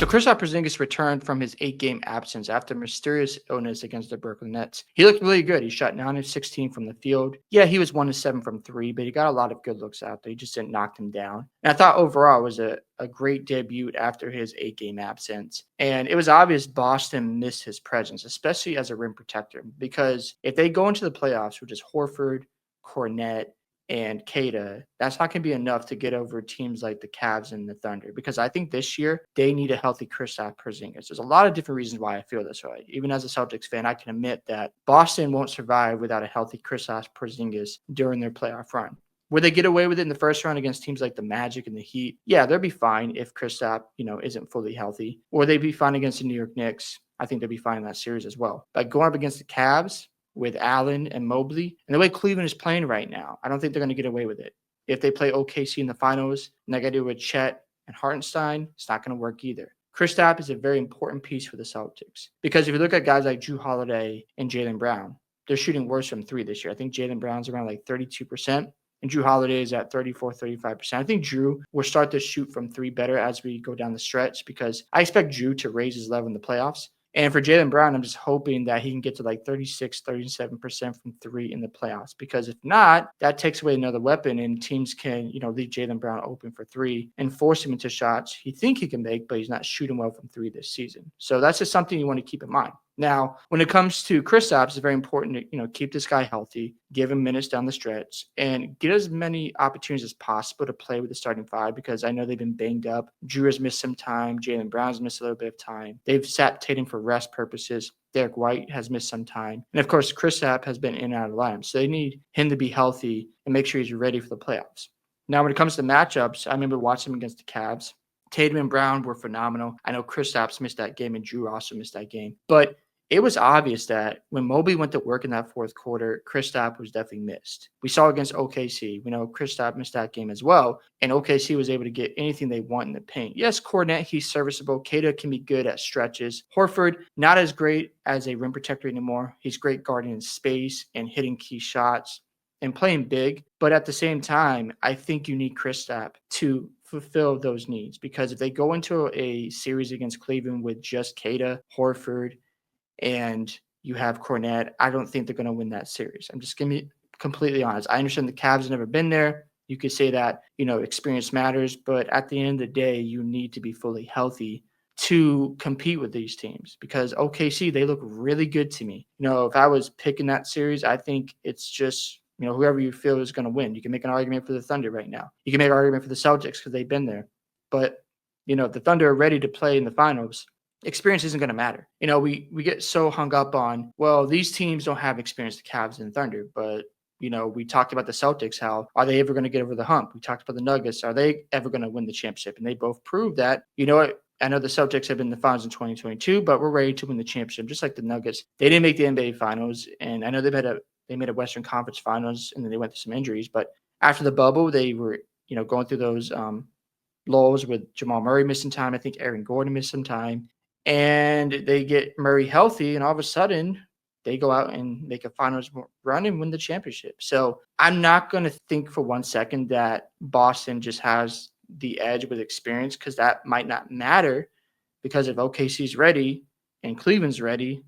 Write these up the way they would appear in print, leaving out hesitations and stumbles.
So Kristaps Porzingis returned from his 8-game absence after mysterious illness against the Brooklyn Nets. He looked really good. He shot 9 of 16 from the field. Yeah, he was 1 of 7 from 3, but he got a lot of good looks out there. He just didn't knock them down. And I thought overall it was a great debut after his 8-game absence. And it was obvious Boston missed his presence, especially as a rim protector, because if they go into the playoffs with just Horford, Cornette, and Kata, that's not going to be enough to get over teams like the Cavs and the Thunder, because I think this year they need a healthy Kristaps Porzingis. There's a lot of different reasons why I feel this way. Even as a Celtics fan, I can admit that Boston won't survive without a healthy Kristaps Porzingis during their playoff run. Would they get away with it in the first round against teams like the Magic and the Heat? Yeah, they'll be fine if Kristaps, isn't fully healthy. Or they'd be fine against the New York Knicks. I think they'll be fine in that series as well. But going up against the Cavs, with Allen and Mobley, and the way Cleveland is playing right now, I don't think they're going to get away with it. If they play OKC in the finals, and they got to do it with Chet and Hartenstein, it's not going to work either. Kristaps is a very important piece for the Celtics, because if you look at guys like Jrue Holiday and Jaylen Brown, they're shooting worse from three this year. I think Jaylen Brown's around like 32%, and Jrue Holiday is at 34, 35%. I think Jrue will start to shoot from three better as we go down the stretch, because I expect Jrue to raise his level in the playoffs. And for Jaylen Brown, I'm just hoping that he can get to like 36, 37% from three in the playoffs, because if not, that takes away another weapon and teams can, leave Jaylen Brown open for three and force him into shots he think he can make, but he's not shooting well from three this season. So that's just something you want to keep in mind. Now, when it comes to Kristaps, it's very important to, keep this guy healthy, give him minutes down the stretch, and get as many opportunities as possible to play with the starting five, because I know they've been banged up. Jrue has missed some time. Jaylen Brown's missed a little bit of time. They've sat Tatum for rest purposes. Derek White has missed some time. And, of course, Kristaps has been in and out of the lineup. So they need him to be healthy and make sure he's ready for the playoffs. Now, when it comes to matchups, I remember watching him against the Cavs. Tatum and Brown were phenomenal. I know Kristaps missed that game and Jrue also missed that game. But it was obvious that when Mobley went to work in that fourth quarter, Kristaps was definitely missed. We saw against OKC. We know Kristaps missed that game as well, and OKC was able to get anything they want in the paint. Yes, Cornette, he's serviceable. Kata can be good at stretches. Horford, not as great as a rim protector anymore. He's great guarding in space and hitting key shots and playing big. But at the same time, I think you need Kristaps to fulfill those needs, because if they go into a series against Cleveland with just Kata, Horford, and you have Cornette, I don't think they're going to win that series. I'm just going to be completely honest. I understand the Cavs have never been there. You could say that, experience matters, but at the end of the day, you need to be fully healthy to compete with these teams, because OKC, they look really good to me. If I was picking that series, I think it's just, whoever you feel is going to win. You can make an argument for the Thunder right now. You can make an argument for the Celtics because they've been there. But, if the Thunder are ready to play in the finals, experience isn't going to matter. We get so hung up on, well, these teams don't have experience, the Cavs and Thunder, but we talked about the Celtics. How are they ever going to get over the hump? We talked about the Nuggets. Are they ever going to win the championship? And they both proved that, what? I know the Celtics have been in the finals in 2022, but we're ready to win the championship, just like the Nuggets. They didn't make the NBA finals, and I know they made a Western Conference finals, and then they went through some injuries. But after the bubble, they were, going through those lulls with Jamal Murray missing time. I think Aaron Gordon missed some time. And they get Murray healthy, and all of a sudden they go out and make a finals run and win the championship. So I'm not going to think for 1 second that Boston just has the edge with experience, because that might not matter, because if OKC's ready and Cleveland's ready,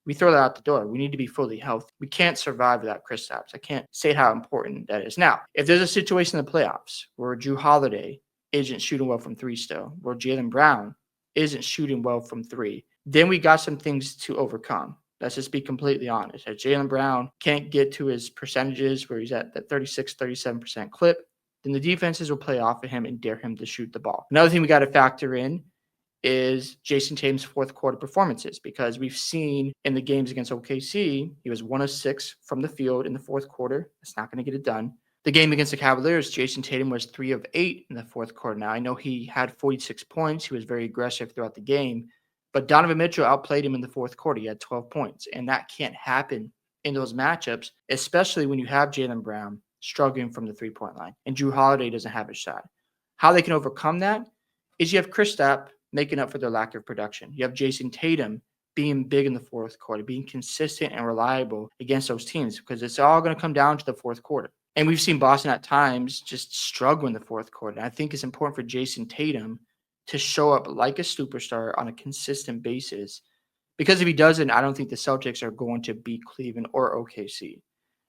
we throw that out the door. We need to be fully healthy. We can't survive without Kristaps. I can't say how important that is. Now, if there's a situation in the playoffs where Jrue Holiday isn't shooting well from three still, where Jaylen Brown isn't shooting well from three, then we got some things to overcome. Let's just be completely honest. If Jaylen Brown can't get to his percentages where he's at that 36, 37% clip, then the defenses will play off of him and dare him to shoot the ball. Another thing we got to factor in is Jason Tatum's fourth quarter performances, because we've seen in the games against OKC, he was 1 of 6 from the field in the fourth quarter. That's not going to get it done. The game against the Cavaliers, Jason Tatum was 3 of 8 in the fourth quarter. Now, I know he had 46 points. He was very aggressive throughout the game. But Donovan Mitchell outplayed him in the fourth quarter. He had 12 points. And that can't happen in those matchups, especially when you have Jaylen Brown struggling from the three-point line and Jrue Holiday doesn't have a shot. How they can overcome that is you have Kristaps making up for their lack of production. You have Jason Tatum being big in the fourth quarter, being consistent and reliable against those teams, because it's all going to come down to the fourth quarter. And we've seen Boston at times just struggle in the fourth quarter. And I think it's important for Jason Tatum to show up like a superstar on a consistent basis. Because if he doesn't, I don't think the Celtics are going to beat Cleveland or OKC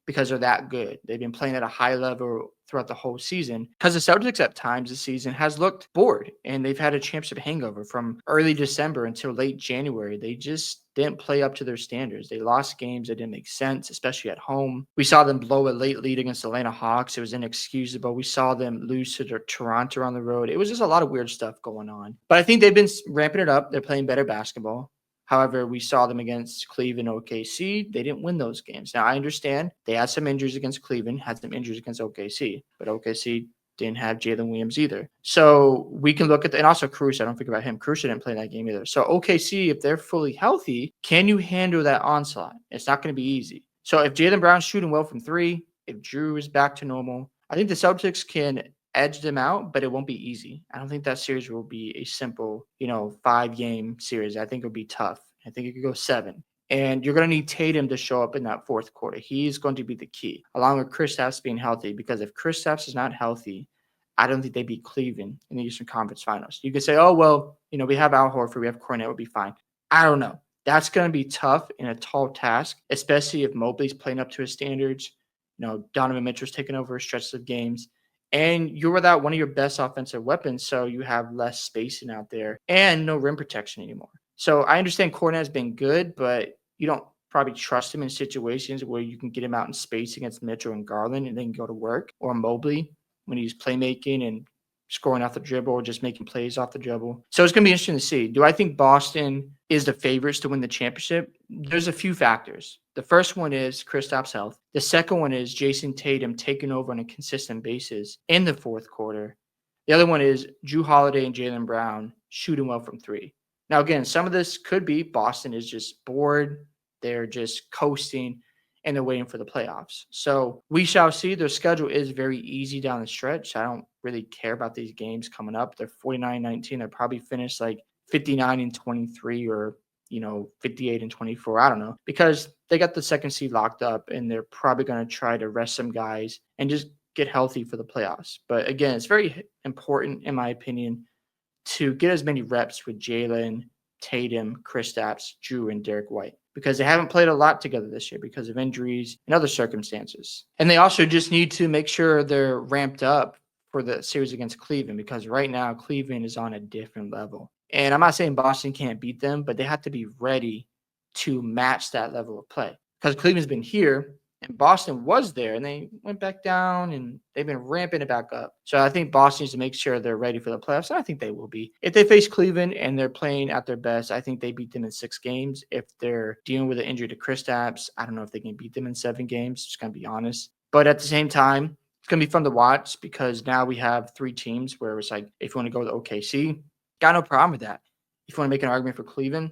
because they're that good. They've been playing at a high level throughout the whole season because the Celtics at times this season has looked bored and they've had a championship hangover from early December until late January. They just didn't play up to their standards. They lost games that didn't make sense, especially at home. We saw them blow a late lead against the Atlanta Hawks. It was inexcusable. We saw them lose to Toronto on the road. It was just a lot of weird stuff going on. But I think they've been ramping it up. They're playing better basketball. However, we saw them against Cleveland, OKC. They didn't win those games. Now, I understand they had some injuries against Cleveland, had some injuries against OKC, but OKC didn't have Jalen Williams either. So we can look at and also Caruso. Don't forget about him. Caruso didn't play that game either. So OKC, if they're fully healthy, can you handle that onslaught? It's not going to be easy. So if Jalen Brown's shooting well from three, if Drew is back to normal, I think the Celtics can edge them out, but it won't be easy. I don't think that series will be a simple, 5-game series. I think it'll be tough. I think it could go 7. And you're going to need Tatum to show up in that fourth quarter. He's going to be the key, along with Kristaps being healthy, because if Kristaps is not healthy, I don't think they beat Cleveland in the Eastern Conference Finals. You could say, oh, well, we have Al Horford, we have Cornette, we'll be fine. I don't know. That's going to be tough and a tall task, especially if Mobley's playing up to his standards. Donovan Mitchell's taking over stretches of games. And you're without one of your best offensive weapons, so you have less spacing out there and no rim protection anymore. So I understand Cornette has been good, but you don't probably trust him in situations where you can get him out in space against Mitchell and Garland and then go to work, or Mobley when he's playmaking and scoring off the dribble or just making plays off the dribble. So it's going to be interesting to see. Do I think Boston is the favorites to win the championship? There's a few factors. The first one is Kristaps' health. The second one is Jason Tatum taking over on a consistent basis in the fourth quarter. The other one is Jrue Holiday and Jaylen Brown shooting well from three. Now, again, some of this could be Boston is just bored. They're just coasting, and they're waiting for the playoffs. So we shall see. Their schedule is very easy down the stretch. I don't really care about these games coming up. They're 49-19. They'll probably finish like 59-23 or 58-24. I don't know, because they got the second seed locked up, and they're probably going to try to rest some guys and just get healthy for the playoffs. But again, it's very important, in my opinion, to get as many reps with Jalen, Tatum, Kristaps, Jrue, and Derek White, because they haven't played a lot together this year because of injuries and other circumstances. And they also just need to make sure they're ramped up for the series against Cleveland, because right now Cleveland is on a different level. And I'm not saying Boston can't beat them, but they have to be ready to match that level of play, because Cleveland's been here and Boston was there, and they went back down, and they've been ramping it back up. So I think Boston needs to make sure they're ready for the playoffs, and I think they will be. If they face Cleveland and they're playing at their best, I think they beat them in 6 games. If they're dealing with an injury to Kristaps, I don't know if they can beat them in 7 games, just going to be honest. But at the same time, it's going to be fun to watch, because now we have 3 teams where it's like, if you want to go to OKC, got no problem with that. If you want to make an argument for Cleveland,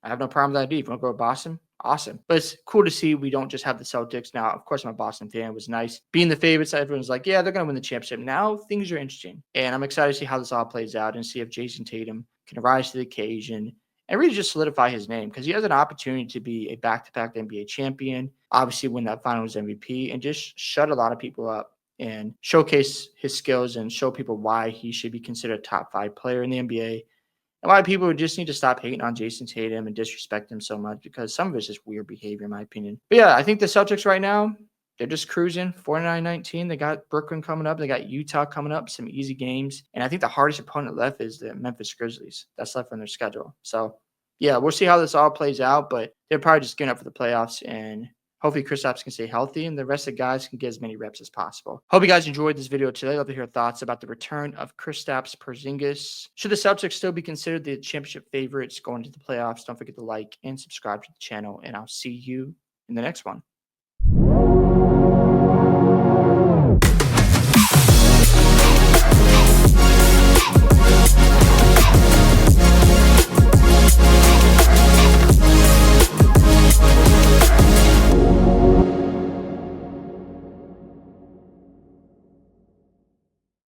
I have no problem with that. If you want to go to Boston, awesome. But it's cool to see we don't just have the Celtics. Now, of course, I'm a Boston fan. It was nice being the favorites. Everyone's like, yeah, they're going to win the championship. Now things are interesting. And I'm excited to see how this all plays out and see if Jason Tatum can rise to the occasion and really just solidify his name, because he has an opportunity to be a back-to-back NBA champion, obviously win that finals MVP, and just shut a lot of people up and showcase his skills and show people why he should be considered a top 5 player in the NBA. A lot of people just need to stop hating on Jason Tatum and disrespect him so much, because some of it's just weird behavior, in my opinion. But yeah, I think the Celtics right now, they're just cruising 49-19. They got Brooklyn coming up. They got Utah coming up, some easy games. And I think the hardest opponent left is the Memphis Grizzlies. That's left on their schedule. So yeah, we'll see how this all plays out, but they're probably just getting up for the playoffs, and hopefully Kristaps can stay healthy and the rest of the guys can get as many reps as possible. Hope you guys enjoyed this video today. I'd love to hear thoughts about the return of Kristaps Porzingis. Should the Celtics still be considered the championship favorites going to the playoffs? Don't forget to like and subscribe to the channel, and I'll see you in the next one.